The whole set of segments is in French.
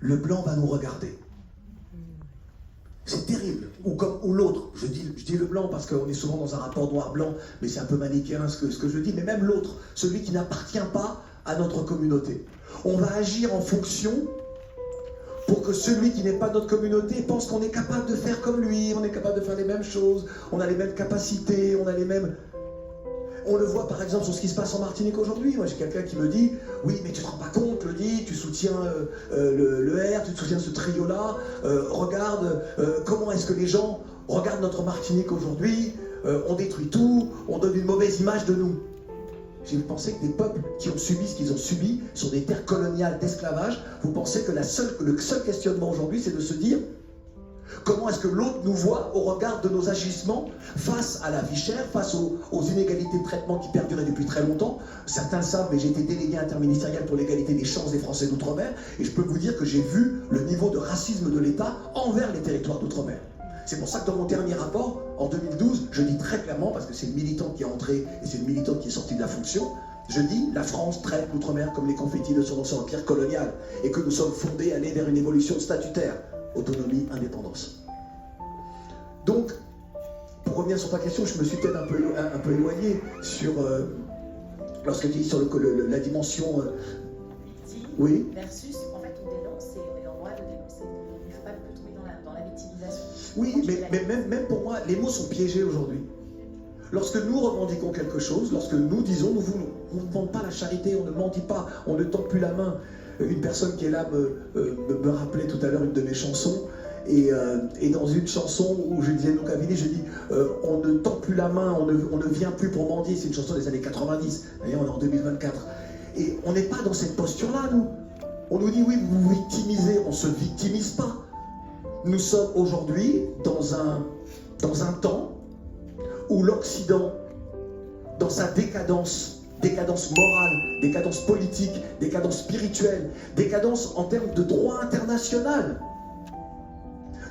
le blanc va nous regarder. C'est terrible. Ou l'autre, je dis le blanc parce qu'on est souvent dans un rapport noir-blanc, mais c'est un peu manichéen ce que je dis, mais même l'autre, celui qui n'appartient pas à notre communauté. On va agir en fonction pour que celui qui n'est pas de notre communauté pense qu'on est capable de faire comme lui, on est capable de faire les mêmes choses, on a les mêmes capacités, on a les mêmes... On le voit par exemple sur ce qui se passe en Martinique aujourd'hui. Moi j'ai quelqu'un qui me dit « Oui, mais tu te rends pas compte, Lodi, tu soutiens le R, tu soutiens ce trio-là, regarde comment est-ce que les gens regardent notre Martinique aujourd'hui, on détruit tout, on donne une mauvaise image de nous. » Vous pensez que des peuples qui ont subi ce qu'ils ont subi sur des terres coloniales d'esclavage, vous pensez que le seul questionnement aujourd'hui c'est de se dire comment est-ce que l'autre nous voit au regard de nos agissements face à la vie chère, face aux inégalités de traitement qui perduraient depuis très longtemps. Certains le savent, mais j'ai été délégué interministériel pour l'égalité des chances des Français d'outre-mer, et je peux vous dire que j'ai vu le niveau de racisme de l'État envers les territoires d'outre-mer. C'est pour ça que dans mon dernier rapport, en 2012, je dis très clairement, parce que c'est une militante qui est entrée et c'est une militante qui est sortie de la fonction, je dis la France traite l'outre-mer comme les confettis de son ancien empire colonial et que nous sommes fondés à aller vers une évolution statutaire. Autonomie, indépendance. Donc, pour revenir sur ta question, je me suis peut-être un peu éloigné sur, lorsque tu dis sur la dimension... oui. Versus, en fait, on dénonce et on est en droit de dénoncer. Il ne faut pas non plus tomber dans la victimisation. Oui, mais même pour moi, les mots sont piégés aujourd'hui. Lorsque nous revendiquons quelque chose, lorsque nous disons, on ne demande pas la charité, on ne mendie pas, on ne tend plus la main. Une personne qui est là me rappelait tout à l'heure une de mes chansons, et dans une chanson où je disais Noukavili, je dis on ne tend plus la main, on ne vient plus pour mendier, c'est une chanson des années 90, d'ailleurs on est en 2024. Et on n'est pas dans cette posture-là, nous. On nous dit oui, vous vous victimisez, on ne se victimise pas. Nous sommes aujourd'hui dans un temps où l'Occident, dans sa décadence morale, décadence politique, décadence spirituelle, décadence en termes de droit international.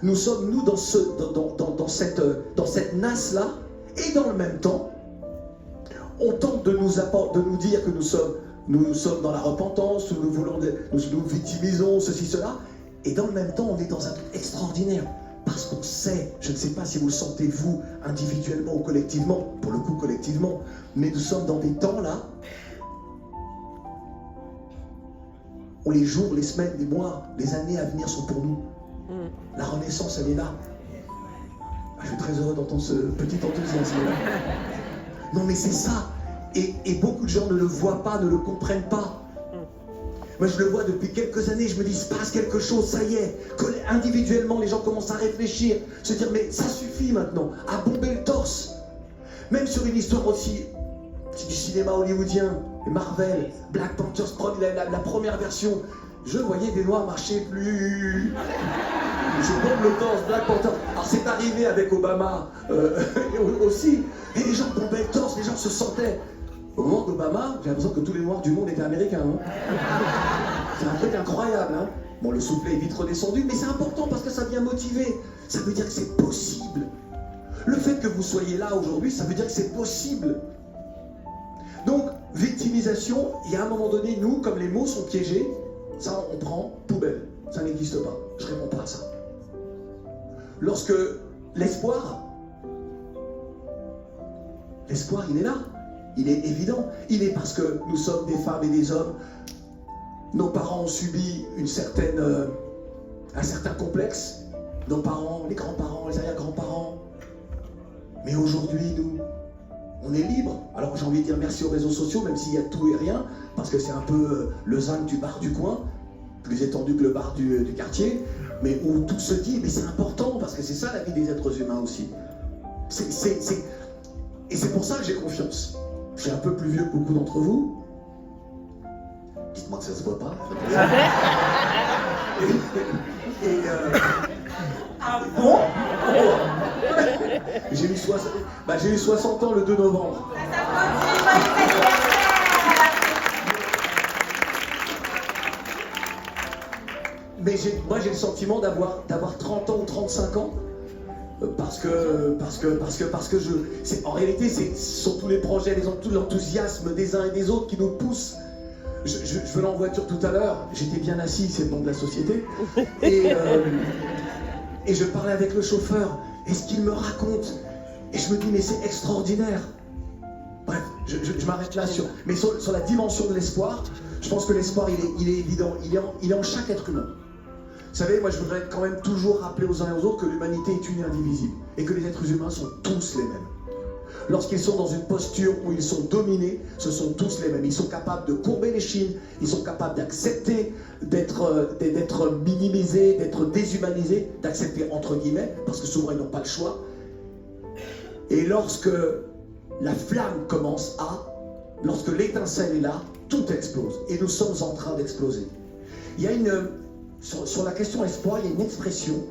Nous sommes, nous, dans cette nasse-là, et dans le même temps, on tente de nous dire que nous sommes dans la repentance, nous nous victimisons, ceci, cela, et dans le même temps, on est dans un truc extraordinaire. Parce qu'on sait, je ne sais pas si vous le sentez vous, individuellement ou collectivement, pour le coup collectivement, mais nous sommes dans des temps là, où les jours, les semaines, les mois, les années à venir sont pour nous. La renaissance, elle est là. Je suis très heureux d'entendre ce petit enthousiasme-là. Non mais c'est ça, et beaucoup de gens ne le voient pas, ne le comprennent pas. Moi, je le vois depuis quelques années, je me dis, il se passe quelque chose, ça y est. Que individuellement, les gens commencent à réfléchir, se dire, mais ça suffit maintenant, à bomber le torse. Même sur une histoire aussi du cinéma hollywoodien, Marvel, Black Panther, la première version, je voyais des Noirs marcher plus... Je bombe le torse, Black Panther. Alors c'est arrivé avec Obama aussi, et les gens bombaient le torse, les gens se sentaient... Au moment d'Obama, j'ai l'impression que tous les Noirs du monde étaient américains. Hein. C'est un truc incroyable. Hein. Bon, le soufflet est vite redescendu, mais c'est important parce que ça vient motiver. Ça veut dire que c'est possible. Le fait que vous soyez là aujourd'hui, ça veut dire que c'est possible. Donc, victimisation, il y a un moment donné, nous, comme les mots sont piégés, ça, on prend poubelle. Ça n'existe pas. Je ne réponds pas à ça. Lorsque l'espoir, il est là. Il est évident, il est parce que nous sommes des femmes et des hommes. Nos parents ont subi un certain complexe. Nos parents, les grands-parents, les arrière-grands-parents. Mais aujourd'hui, nous, on est libres. Alors j'ai envie de dire merci aux réseaux sociaux, même s'il y a tout et rien, parce que c'est un peu le zinc du bar du coin, plus étendu que le bar du quartier, mais où tout se dit, mais c'est important, parce que c'est ça la vie des êtres humains aussi. Et c'est pour ça que j'ai confiance. Je suis un peu plus vieux que beaucoup d'entre vous. Dites-moi que ça se voit pas. Ah bon? J'ai eu 60 ans le 2 novembre. Mais moi j'ai le sentiment d'avoir 30 ans ou 35 ans. Parce que en réalité, ce sont tous les projets, tout l'enthousiasme des uns et des autres qui nous poussent Je venais en voiture tout à l'heure, j'étais bien assis, c'est le nom de la société, et je parlais avec le chauffeur, et ce qu'il me raconte, et je me dis, mais c'est extraordinaire. Bref, je m'arrête là mais sur la dimension de l'espoir, je pense que l'espoir, il est évident, il est en chaque être humain. Vous savez, moi je voudrais quand même toujours rappeler aux uns et aux autres que l'humanité est une et indivisible, et que les êtres humains sont tous les mêmes. Lorsqu'ils sont dans une posture où ils sont dominés, ce sont tous les mêmes. Ils sont capables de courber les chines, ils sont capables d'accepter d'être minimisés, d'être déshumanisés, d'accepter entre guillemets, parce que souvent ils n'ont pas le choix. Et lorsque la flamme commence lorsque l'étincelle est là, tout explose. Et nous sommes en train d'exploser. Il y a sur la question espoir, il y a une expression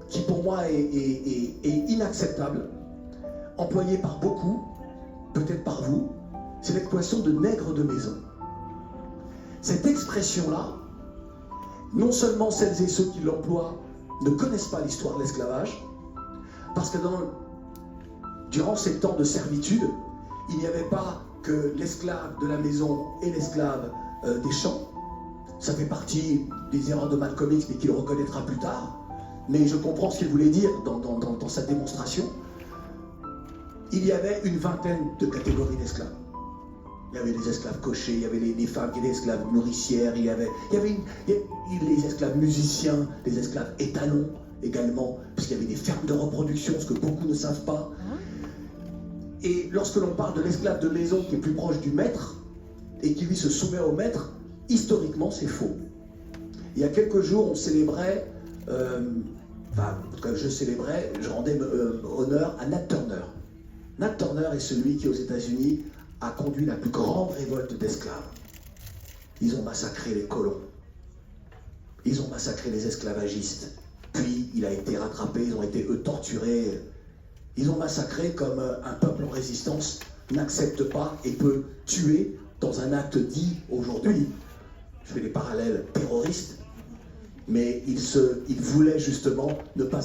qui pour moi est inacceptable, employée par beaucoup, peut-être par vous, c'est l'expression de nègre de maison. Cette expression-là, non seulement celles et ceux qui l'emploient ne connaissent pas l'histoire de l'esclavage, parce que durant ces temps de servitude, il n'y avait pas que l'esclave de la maison et l'esclave des champs. Ça fait partie des erreurs de Malcolm X, mais qu'il reconnaîtra plus tard. Mais je comprends ce qu'il voulait dire dans sa démonstration. Il y avait une vingtaine de catégories d'esclaves. Il y avait les esclaves cochers, il y avait les femmes qui étaient esclaves nourricières, il y avait les esclaves musiciens, les esclaves étalons également, puisqu'il y avait des fermes de reproduction, ce que beaucoup ne savent pas. Et lorsque l'on parle de l'esclave de maison qui est plus proche du maître, et qui lui se soumet au maître, historiquement c'est faux. Il y a quelques jours, on célébrait, je rendais honneur à Nat Turner. Nat Turner est celui qui, aux États-Unis, a conduit la plus grande révolte d'esclaves. Ils ont massacré les colons. Ils ont massacré les esclavagistes. Puis, il a été rattrapé, ils ont été, eux, torturés. Ils ont massacré comme un peuple en résistance n'accepte pas et peut tuer dans un acte dit aujourd'hui, je fais des parallèles terroristes, mais ils voulaient justement ne pas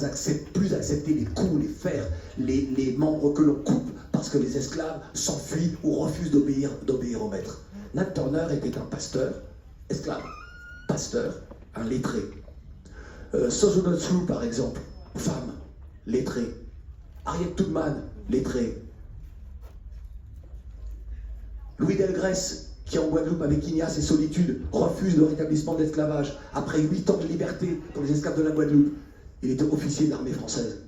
plus accepter les coups, les fers, les membres que l'on coupe parce que les esclaves s'enfuient ou refusent d'obéir au maître. Nat Turner était un pasteur, esclave, pasteur, un lettré. Sojourner Truth, par exemple, femme, lettrée. Harriet Tubman, lettrée. Louis Delgrès, qui en Guadeloupe avec Ignace et Solitude refuse le rétablissement de l'esclavage après 8 ans de liberté pour les esclaves de la Guadeloupe. Il était officier de l'armée française.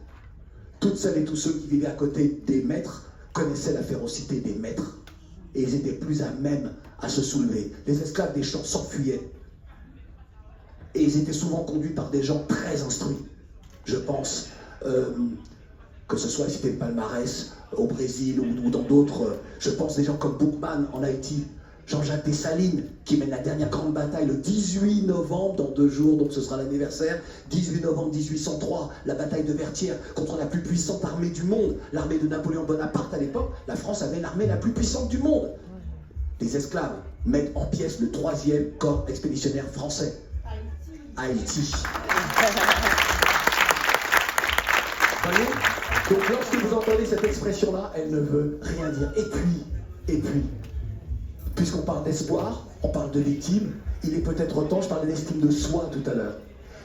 Toutes celles et tous ceux qui vivaient à côté des maîtres connaissaient la férocité des maîtres et ils étaient plus à même à se soulever. Les esclaves des champs s'enfuyaient et ils étaient souvent conduits par des gens très instruits. Je pense que ce soit cité le palmarès au Brésil ou dans d'autres, je pense des gens comme Boukman en Haïti, Jean-Jacques Dessalines qui mène la dernière grande bataille le 18 novembre, dans 2 jours, donc ce sera l'anniversaire, 18 novembre 1803, la bataille de Vertières contre la plus puissante armée du monde, l'armée de Napoléon Bonaparte à l'époque. La France avait l'armée la plus puissante du monde. Les esclaves mettent en pièces le 3e corps expéditionnaire français. Haïti. Voyez ? Donc lorsque vous entendez cette expression-là, elle ne veut rien dire. Et puis, puisqu'on parle d'espoir, on parle de victime, il est peut-être temps, je parlais d'estime de soi tout à l'heure,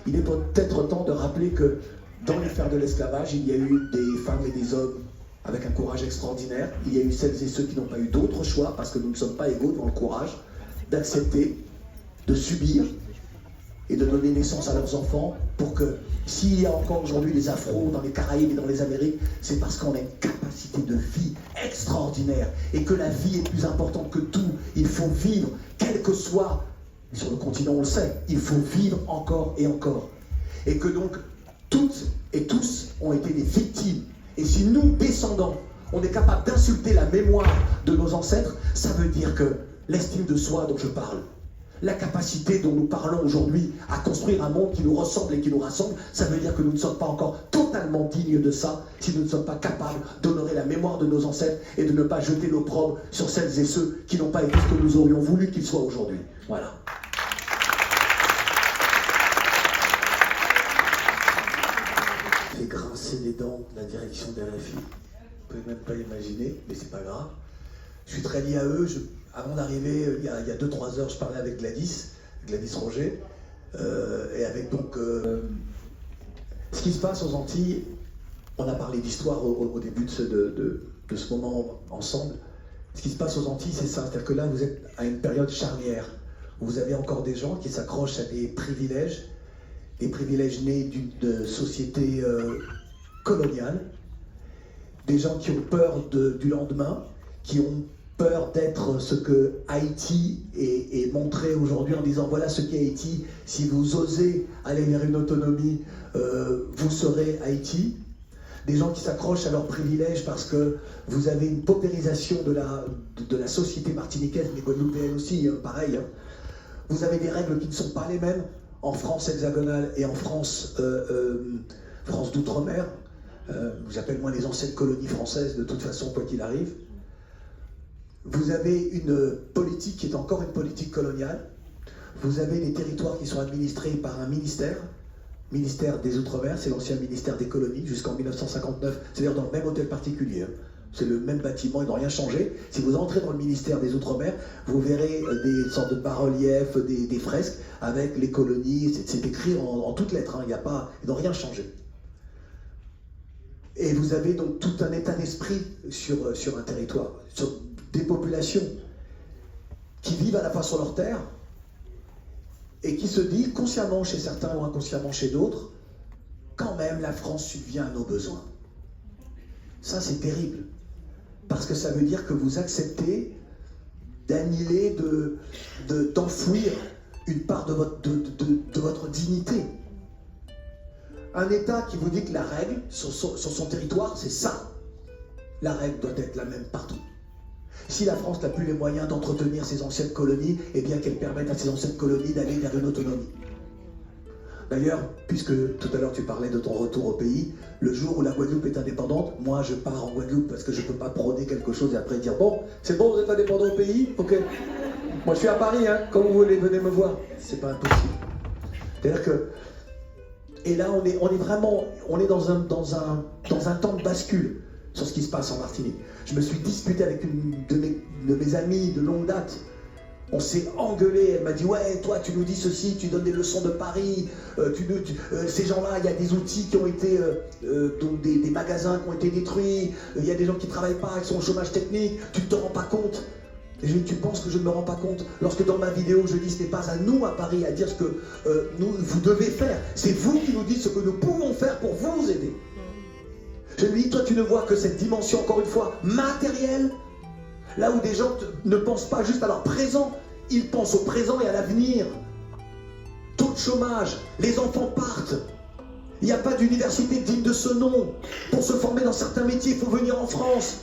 il est peut-être temps de rappeler que dans les fers de l'esclavage, il y a eu des femmes et des hommes avec un courage extraordinaire. Il y a eu celles et ceux qui n'ont pas eu d'autre choix, parce que nous ne sommes pas égaux devant le courage, d'accepter, de subir et de donner naissance à leurs enfants pour que, s'il y a encore aujourd'hui des Afros dans les Caraïbes et dans les Amériques, c'est parce qu'on a une capacité de vie extraordinaire et que la vie est plus importante que tout. Il faut vivre, quel que soit, sur le continent on le sait, il faut vivre encore et encore. Et que donc, toutes et tous ont été des victimes. Et si nous, descendants, on est capable d'insulter la mémoire de nos ancêtres, ça veut dire que l'estime de soi dont je parle, la capacité dont nous parlons aujourd'hui à construire un monde qui nous ressemble et qui nous rassemble, ça veut dire que nous ne sommes pas encore totalement dignes de ça si nous ne sommes pas capables d'honorer la mémoire de nos ancêtres et de ne pas jeter l'opprobre sur celles et ceux qui n'ont pas été ce que nous aurions voulu qu'ils soient aujourd'hui. Voilà. J'ai grincé les dents de la direction des RFI. Vous ne pouvez même pas imaginer, mais c'est pas grave. Je suis très lié à eux. avant d'arriver, il y a 2-3 heures, je parlais avec Gladys Roger, et avec donc ce qui se passe aux Antilles. On a parlé d'histoire au début de ce moment ensemble. Ce qui se passe aux Antilles, c'est ça, c'est-à-dire que là, vous êtes à une période charnière, où vous avez encore des gens qui s'accrochent à des privilèges nés d'une société coloniale, des gens qui ont peur du lendemain, qui ont peur d'être ce que Haïti est montré aujourd'hui en disant voilà ce qu'est Haïti, si vous osez aller vers une autonomie, vous serez Haïti. Des gens qui s'accrochent à leurs privilèges parce que vous avez une paupérisation de la société martiniquaise, mais guadeloupéenne aussi, hein, pareil. Hein. Vous avez des règles qui ne sont pas les mêmes en France hexagonale et en France d'outre-mer. J'appelle moi les anciennes colonies françaises de toute façon, quoi qu'il arrive. Vous avez une politique qui est encore une politique coloniale. Vous avez des territoires qui sont administrés par un ministère des Outre-mer, c'est l'ancien ministère des colonies, jusqu'en 1959. C'est-à-dire dans le même hôtel particulier. Hein. C'est le même bâtiment, ils n'ont rien changé. Si vous entrez dans le ministère des Outre-mer, vous verrez des sortes de bas-reliefs, des fresques avec les colonies. C'est écrit en toutes lettres, hein. Ils n'ont rien changé. Et vous avez donc tout un état d'esprit sur un territoire, sur des populations qui vivent à la fois sur leur terre et qui se disent, consciemment chez certains ou inconsciemment chez d'autres, quand même la France subvient à nos besoins. Ça c'est terrible, parce que ça veut dire que vous acceptez d'annihiler, d'enfouir une part de votre dignité. Un État qui vous dit que la règle sur son territoire, c'est ça. La règle doit être la même partout. Si la France n'a plus les moyens d'entretenir ses anciennes colonies, eh bien qu'elle permette à ces anciennes colonies d'aller vers une autonomie. D'ailleurs, puisque tout à l'heure tu parlais de ton retour au pays, le jour où la Guadeloupe est indépendante, moi je pars en Guadeloupe parce que je ne peux pas prôner quelque chose et après dire bon, c'est bon, vous êtes indépendant au pays, ok. Moi je suis à Paris, hein, quand vous voulez, venez me voir. C'est pas impossible. C'est-à-dire que, et là on est dans un temps de bascule sur ce qui se passe en Martinique. Je me suis disputé avec une de mes amies de longue date. On s'est engueulé, elle m'a dit « Ouais, toi, tu nous dis ceci, tu donnes des leçons de Paris, ces gens-là, il y a des outils qui ont été, donc des magasins qui ont été détruits, il y a des gens qui ne travaillent pas, qui sont au chômage technique, tu ne te rends pas compte ?» Et je lui ai dit « Tu penses que je ne me rends pas compte ?» Lorsque dans ma vidéo, je dis « Ce n'est pas à nous, à Paris, à dire ce que vous devez faire, c'est vous qui nous dites ce que nous pouvons faire pour vous aider. » Je lui dis, toi tu ne vois que cette dimension, encore une fois, matérielle, là où des gens ne pensent pas juste à leur présent, ils pensent au présent et à l'avenir. Taux de chômage, les enfants partent, il n'y a pas d'université digne de ce nom. Pour se former dans certains métiers, il faut venir en France.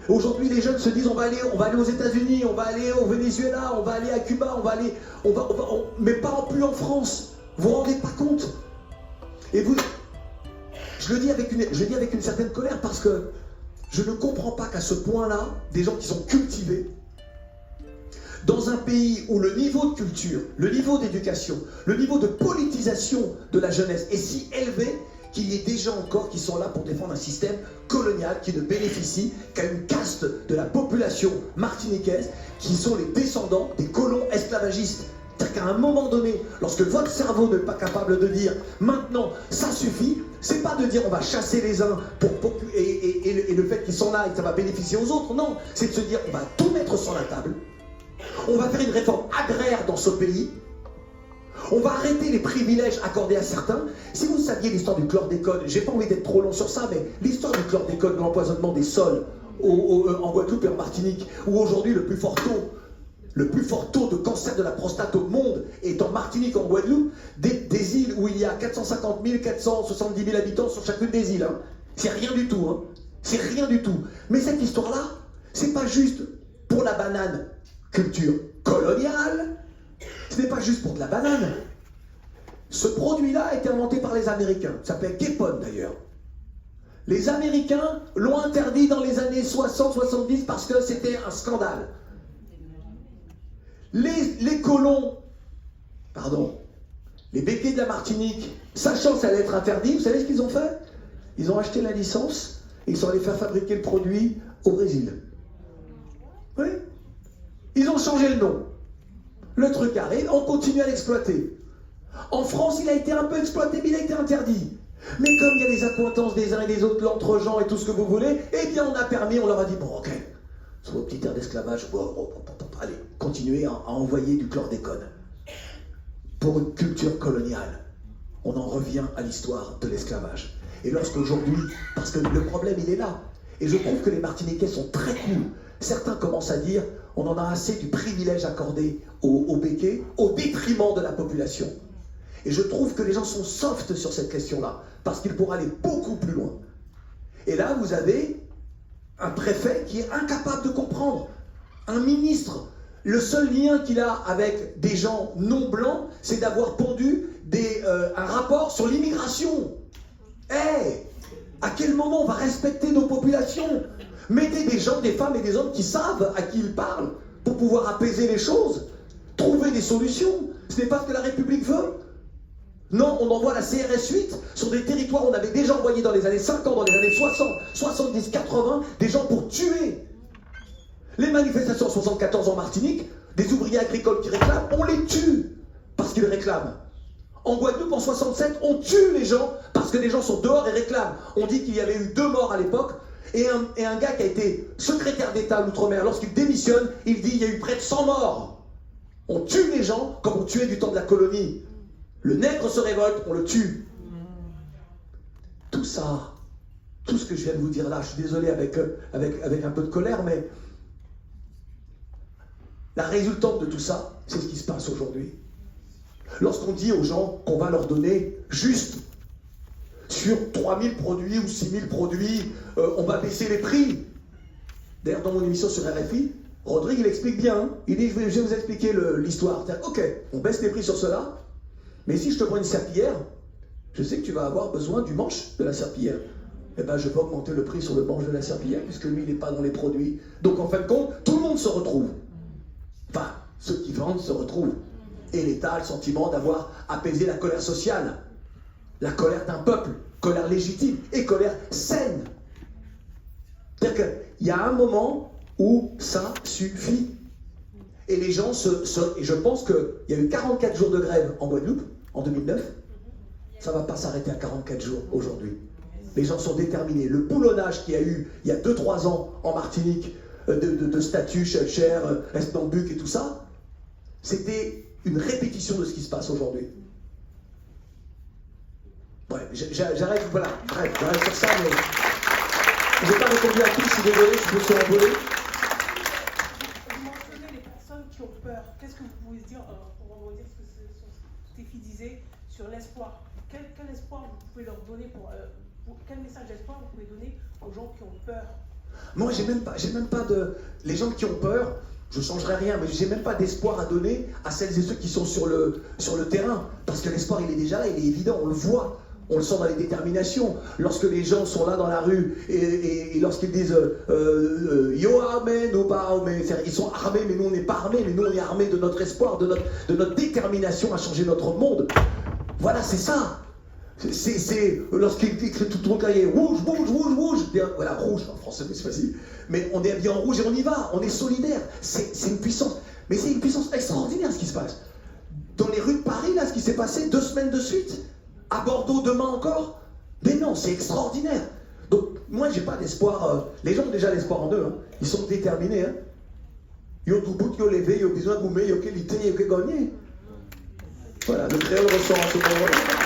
Aujourd'hui, les jeunes se disent, on va aller aux États-Unis, on va aller au Venezuela, on va aller à Cuba, mais pas plus en France. Vous vous rendez pas compte? Et vous... Je le dis avec une certaine colère parce que je ne comprends pas qu'à ce point-là, des gens qui sont cultivés, dans un pays où le niveau de culture, le niveau d'éducation, le niveau de politisation de la jeunesse est si élevé qu'il y ait des gens encore qui sont là pour défendre un système colonial qui ne bénéficie qu'à une caste de la population martiniquaise qui sont les descendants des colons esclavagistes. C'est-à-dire qu'à un moment donné, lorsque votre cerveau n'est pas capable de dire « maintenant, ça suffit », c'est pas de dire on va chasser les uns et le fait qu'ils s'en aillent, ça va bénéficier aux autres. Non, c'est de se dire on va tout mettre sur la table, on va faire une réforme agraire dans ce pays, on va arrêter les privilèges accordés à certains. Si vous saviez l'histoire du chlordécone, j'ai pas envie d'être trop long sur ça, mais l'histoire du chlordécone, de l'empoisonnement des sols en Guadeloupe et en Martinique, où aujourd'hui le plus fort taux de cancer de la prostate au monde est en Martinique, en Guadeloupe, des îles où il y a 450 000, 470 000 habitants sur chacune des îles. Hein. C'est rien du tout. Hein. C'est rien du tout. Mais cette histoire-là, c'est pas juste pour la banane, culture coloniale. Ce n'est pas juste pour de la banane. Ce produit-là a été inventé par les Américains. Ça s'appelle Kepon d'ailleurs. Les Américains l'ont interdit dans les années 60-70 parce que c'était un scandale. Les colons, les béquets de la Martinique, sachant que ça allait être interdit, vous savez ce qu'ils ont fait? Ils ont acheté la licence et ils sont allés faire fabriquer le produit au Brésil. Oui. Ils ont changé le nom. Le truc arrive, on continue à l'exploiter. En France, il a été un peu exploité, mais il a été interdit. Mais comme il y a les accointances des uns et des autres, l'entre-gens et tout ce que vous voulez, eh bien on a permis, on leur a dit, bon ok, sur vos petites terres d'esclavage, allez, continuez à envoyer du chlordécone. Pour une culture coloniale, on en revient à l'histoire de l'esclavage. Et lorsqu'aujourd'hui, parce que le problème il est là, et je trouve que les Martiniquais sont très cool. Certains commencent à dire, on en a assez du privilège accordé aux béquets, au détriment de la population. Et je trouve que les gens sont soft sur cette question-là, parce qu'ils pourraient aller beaucoup plus loin. Et là, vous avez un préfet qui est incapable de comprendre, un ministre. Le seul lien qu'il a avec des gens non blancs, c'est d'avoir pondu un rapport sur l'immigration. À quel moment on va respecter nos populations? Mettez des gens, des femmes et des hommes qui savent à qui ils parlent pour pouvoir apaiser les choses, trouver des solutions. Ce n'est pas ce que la République veut. Non, on envoie la CRS 8 sur des territoires où on avait déjà envoyé dans les années 50, dans les années 60, 70, 80, des gens pour tuer. Les manifestations en 74 en Martinique, des ouvriers agricoles qui réclament, on les tue parce qu'ils réclament. En Guadeloupe, en 67, on tue les gens parce que les gens sont dehors et réclament. On dit qu'il y avait eu 2 morts à l'époque, et un gars qui a été secrétaire d'État à l'Outre-mer, lorsqu'il démissionne, il dit qu'il y a eu près de 100 morts. On tue les gens comme on tuait du temps de la colonie. Le nègre se révolte, on le tue. Tout ça, tout ce que je viens de vous dire là, je suis désolé avec un peu de colère, mais la résultante de tout ça, c'est ce qui se passe aujourd'hui. Lorsqu'on dit aux gens qu'on va leur donner juste sur 3000 produits ou 6000 produits, on va baisser les prix. D'ailleurs, dans mon émission sur RFI, Rodrigue, il explique bien. Hein. Il dit, je vais vous expliquer l'histoire. Ok, on baisse les prix sur cela, mais si je te prends une serpillière, je sais que tu vas avoir besoin du manche de la serpillière. Eh bien, je vais augmenter le prix sur le manche de la serpillière, puisque lui, il n'est pas dans les produits. Donc, en fin de compte, tout le monde se retrouve. Enfin, ceux qui vendent se retrouvent. Et l'État a le sentiment d'avoir apaisé la colère sociale. La colère d'un peuple, colère légitime et colère saine. C'est-à-dire qu'il y a un moment où ça suffit. Et les gens et je pense qu'il y a eu 44 jours de grève en Guadeloupe, en 2009. Ça ne va pas s'arrêter à 44 jours aujourd'hui. Les gens sont déterminés. Le boulonnage qu'il y a eu il y a 2-3 ans en Martinique, de statut, Cher, Esnambuc et tout ça, c'était une répétition de ce qui se passe aujourd'hui. Ouais, j'arrête, voilà, bref, j'arrête sur ça, mais je n'ai pas répondu à tout, je suis désolé, je me suis envolé. Vous mentionnez les personnes qui ont peur. Qu'est-ce que vous pouvez dire, pour rebondir ce que Stéphie disait sur l'espoir? Quel espoir vous pouvez leur donner quel message d'espoir vous pouvez donner aux gens qui ont peur? Moi, j'ai même pas de... Les gens qui ont peur, je ne changerai rien, mais j'ai même pas d'espoir à donner à celles et ceux qui sont sur le terrain. Parce que l'espoir, il est déjà là, il est évident, on le voit. On le sent dans les déterminations. Lorsque les gens sont là dans la rue et lorsqu'ils disent yo armé, nous pas armés, ils sont armés, mais nous on n'est pas armés, mais nous on est armés de notre espoir, de notre détermination à changer notre monde. Voilà, c'est ça. C'est lorsqu'il écrit tout ton cahier, rouge, rouge, rouge, rouge. Voilà, rouge, en français, mais c'est facile. Mais on est habillé en rouge et on y va, on est solidaire. C'est une puissance, mais c'est une puissance extraordinaire ce qui se passe. Dans les rues de Paris, là, ce qui s'est passé 2 semaines de suite. À Bordeaux, demain encore? Mais non, c'est extraordinaire. Donc, moi, j'ai pas d'espoir. Les gens ont déjà l'espoir en eux. Hein. Ils sont déterminés. Hein. Yo tout bout, yo levé, yo besoin de goumer, yo qualité, yo que gagner. Voilà, le créole ressort en ce moment.